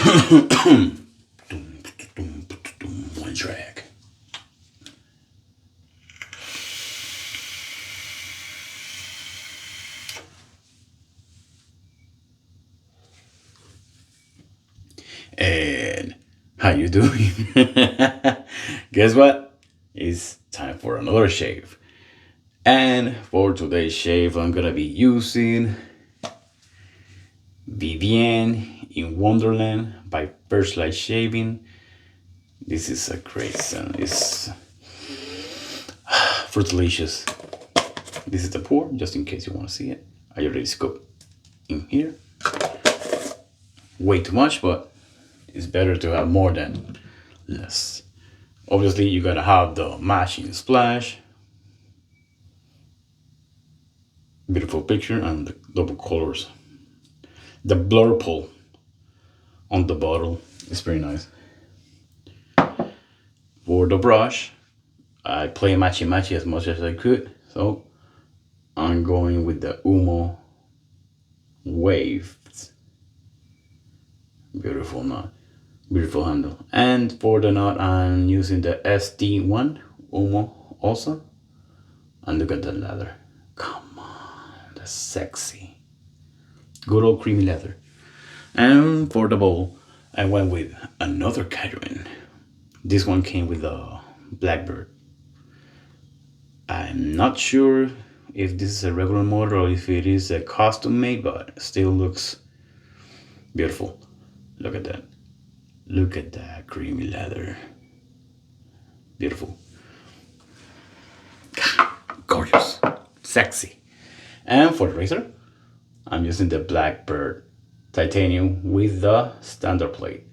One track. And how you doing? Guess what? It's time for another shave. And for today's shave, I'm gonna be using Vivienne in Wonderland by Parsley Shaving. This is a great scent. It's for delicious. This is the pour, just in case you want to see it. I already scooped in here. Way too much, but it's better to have more than less. Obviously, you gotta have the matching splash. Beautiful picture and the double colors. The blur pull on the bottle is very nice. For the brush, I play matchy as much as I could, so I'm going with the Oumo Wave. Beautiful knot, beautiful handle. And for the knot, I'm using the St1 Oumo also. And look at the leather. Come on, that's sexy. Good old creamy leather. And for the bowl, I went with another Cadwin. This one came with a Blackbird. I'm not sure if this is a regular model or if it is a custom made, but still looks beautiful. Look at that. Look at that creamy leather. Beautiful. Gorgeous. Sexy. And for the razor, I'm using the Blackbird titanium with the standard blade.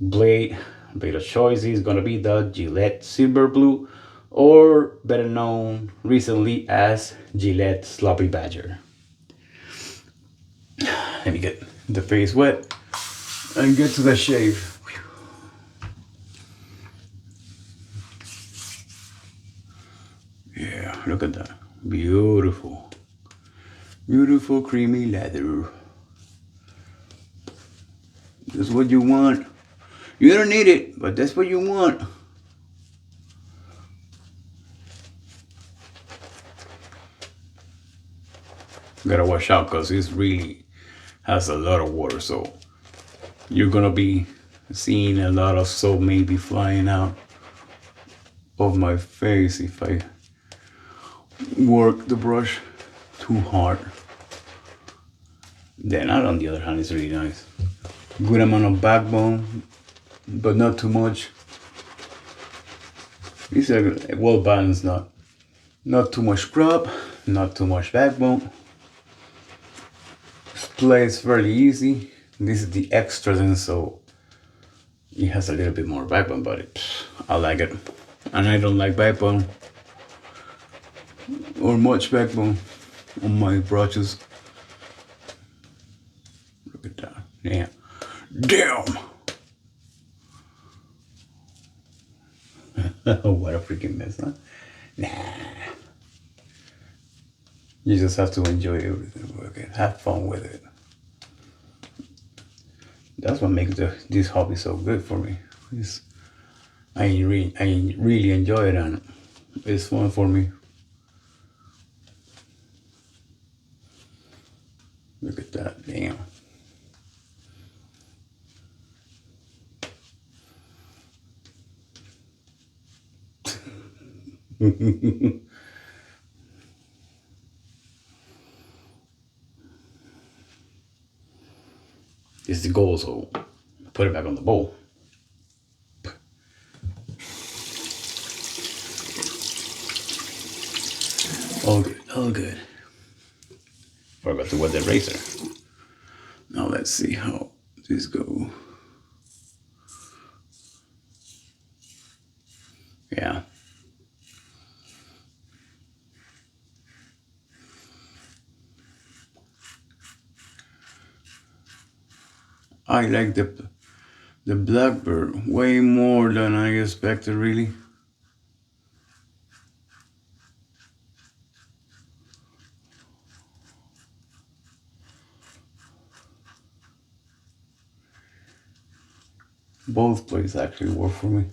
Blade of choice is gonna be the Gillette Silver Blue, or better known recently as Gillette Sloppy Badger. Let me get the face wet and get to the shave. Yeah, look at that. Beautiful. Beautiful creamy leather. That's what you want. You don't need it, but that's what you want. Gotta watch out because it really has a lot of water, so you're gonna be seeing a lot of soap maybe flying out of my face if I work the brush too hard. The knot on the other hand is really nice. Good amount of backbone, but not too much. It's a well balanced knot. Not too much scrub, not too much backbone. Plays fairly easy. This is the extra then, so it has a little bit more backbone, but I like it. And I don't like backbone or much backbone on my brushes. Look at that. Yeah. Damn! What a freaking mess, huh? Nah. You just have to enjoy everything. Okay, have fun with it. That's what makes this hobby so good for me. I really enjoy it, and it's fun for me. Look at that, damn. This is the goal, so put it back on the bowl. All good, all good. Forgot to wet the razor. Now let's see how this goes. Yeah. I like the Blackbird way more than I expected, really. Both places actually work for me.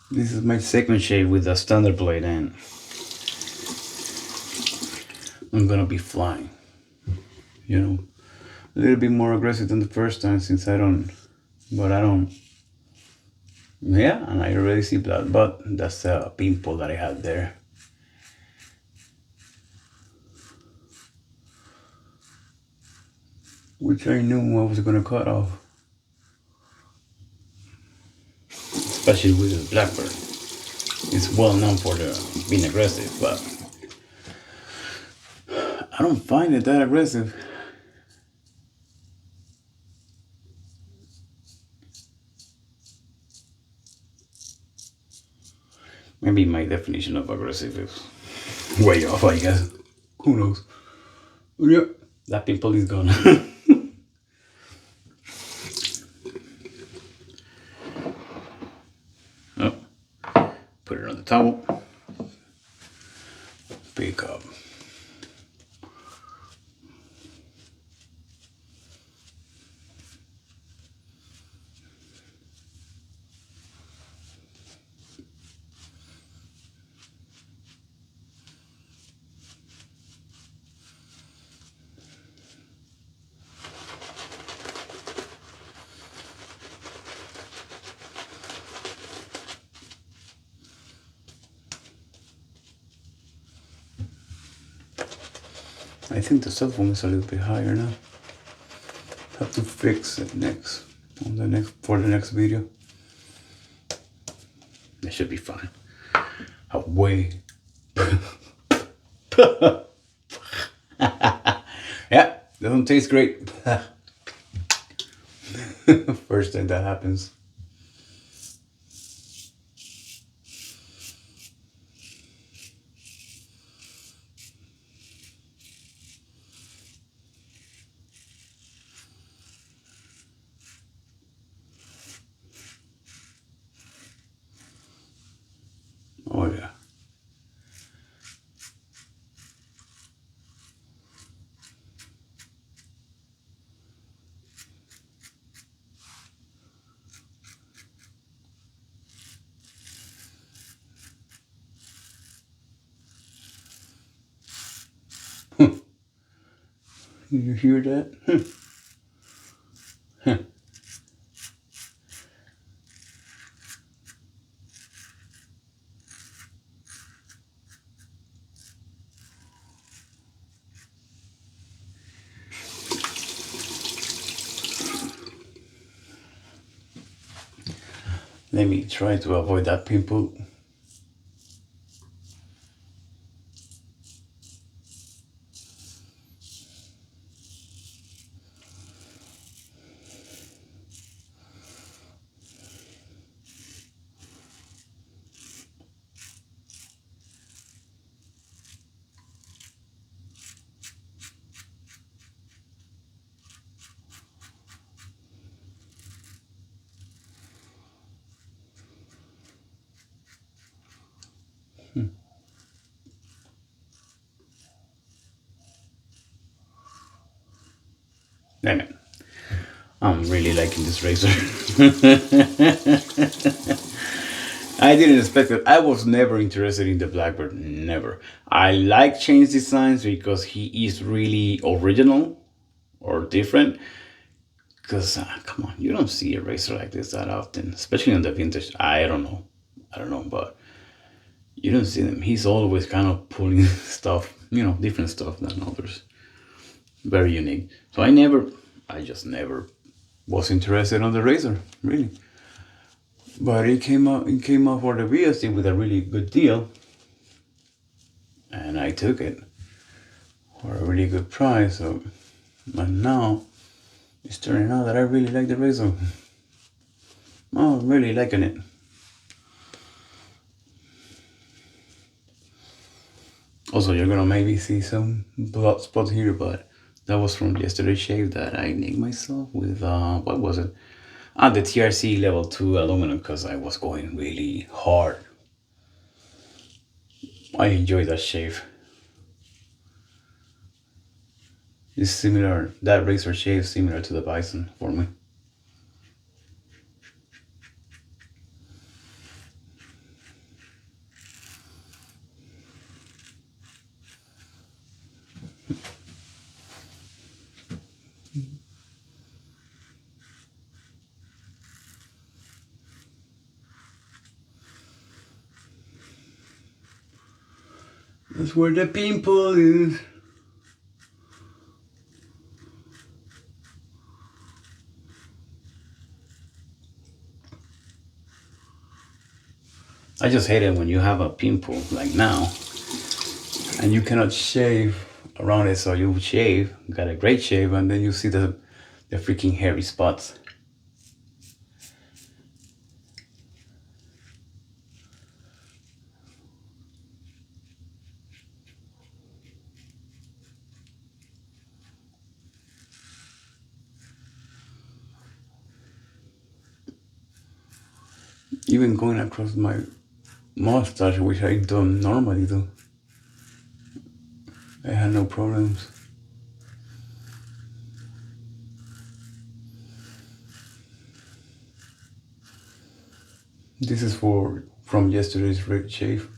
This is my second shade with a standard blade, and I'm gonna be flying. You know, a little bit more aggressive than the first time since I don't. Yeah, and I already see blood, but that's a pimple that I had there. Which I knew I was gonna cut off. Especially with the Blackbird. It's well known for being aggressive, but I don't find it that aggressive. Maybe my definition of aggressive is way off, I guess. Who knows? But yeah, that pimple is gone. Oh, put it on the towel. Pick up. I think the cell phone is a little bit higher now. Have to fix it next for the next video. That should be fine. Way. Yeah, doesn't taste great. First time that happens. Oh yeah. You hear that? Let me try to avoid that pimple. Damn it. I'm really liking this razor. I didn't expect it. I was never interested in the Blackbird. Never. I like change designs because he is really original or different. Because, come on, you don't see a razor like this that often. Especially on the vintage. I don't know, but you don't see them. He's always kind of pulling stuff, different stuff than others. Very unique. So I just never was interested on the razor, really. But it came up for the VSD with a really good deal. And I took it for a really good price. But now it's turning out that I really like the razor. I'm really liking it. Also, you're gonna maybe see some blood spots here, but that was from yesterday's shave that I nicked myself with, what was it? The TRC level 2 aluminum, because I was going really hard. I enjoyed that shave. It's similar, that razor shave is similar to the Bison for me. That's where the pimple is. I just hate it when you have a pimple like now and you cannot shave around it, so you shave, got a great shave, and then you see the freaking hairy spots. Even going across my mustache, which I don't normally do, I had no problems. This is from yesterday's red shave.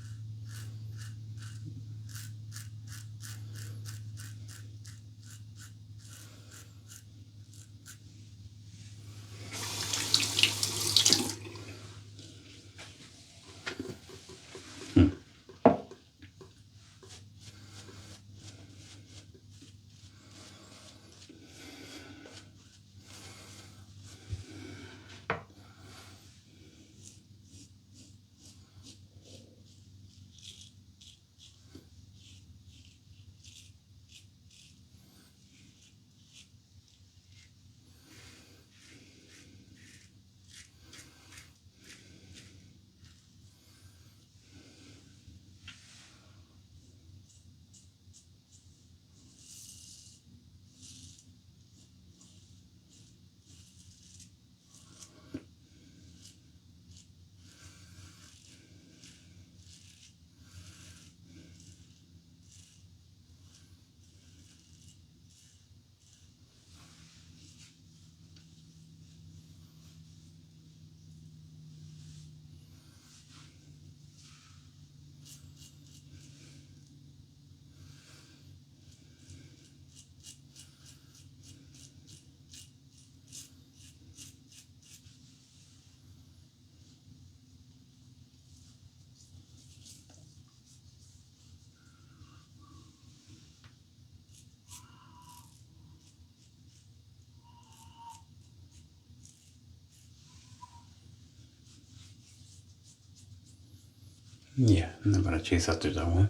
Yeah, I'm not gonna chase after that one.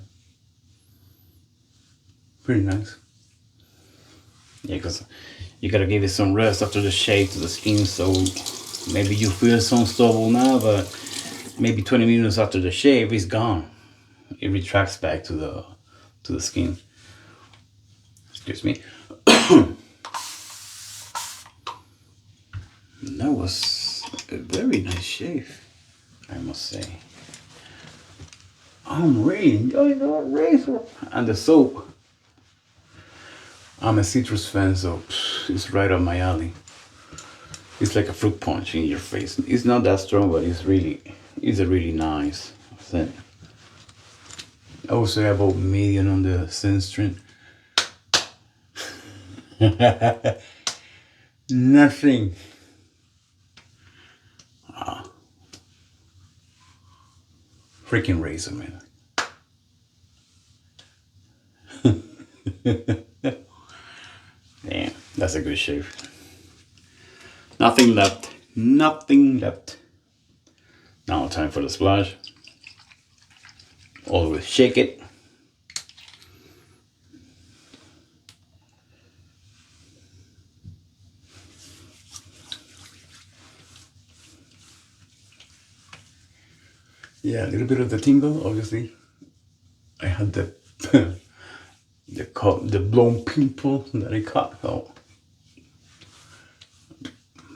Pretty nice. Yeah, because you gotta give it some rest after the shave to the skin, so maybe you feel some stubble now, but maybe 20 minutes after the shave, it's gone. It retracts back to the skin. Excuse me. That was a very nice shave, I must say. I'm really enjoying that razor and the soap. I'm a citrus fan, so it's right up my alley. It's like a fruit punch in your face. It's not that strong, but it's a really nice scent. I would say about medium on the scent strength. Nothing. Freaking razor, man. Damn, that's a good shave. Nothing left. Nothing left. Now time for the splash. Always shake it. Yeah, a little bit of the tingle, obviously. I had the the blown pimple that I cut out.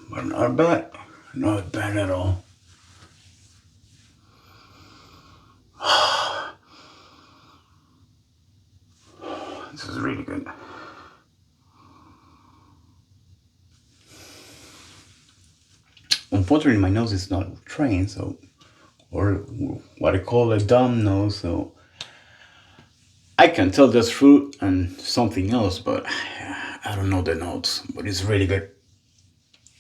But not bad. Not bad at all. This is really good. unfortunately my nose is not trained, so, or what I call a dumb nose, so I can tell there's fruit and something else, but I don't know the notes. But it's really good.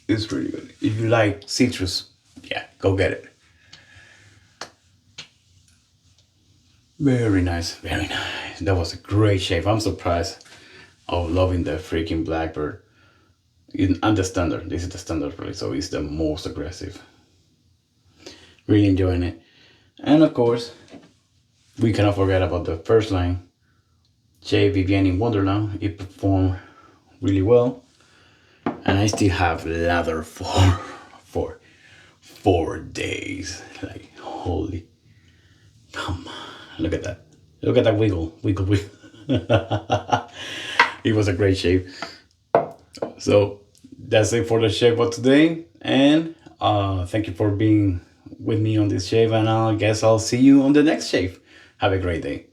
It's really good. If you like citrus, yeah, go get it. Very nice, very nice. That was a great shape. I'm surprised of loving the freaking Blackbird. And the standard. This is the standard play, so it's the most aggressive. Really enjoying it. And of course, we cannot forget about the first line. Vivienne in Wonderland. It performed really well. And I still have lather for 4 days. Like, holy, come on. Look at that. Look at that wiggle. It was a great shape. So that's it for the shape of today. And thank you for being with me on this shave. And I guess I'll see you on the next shave. Have a great day.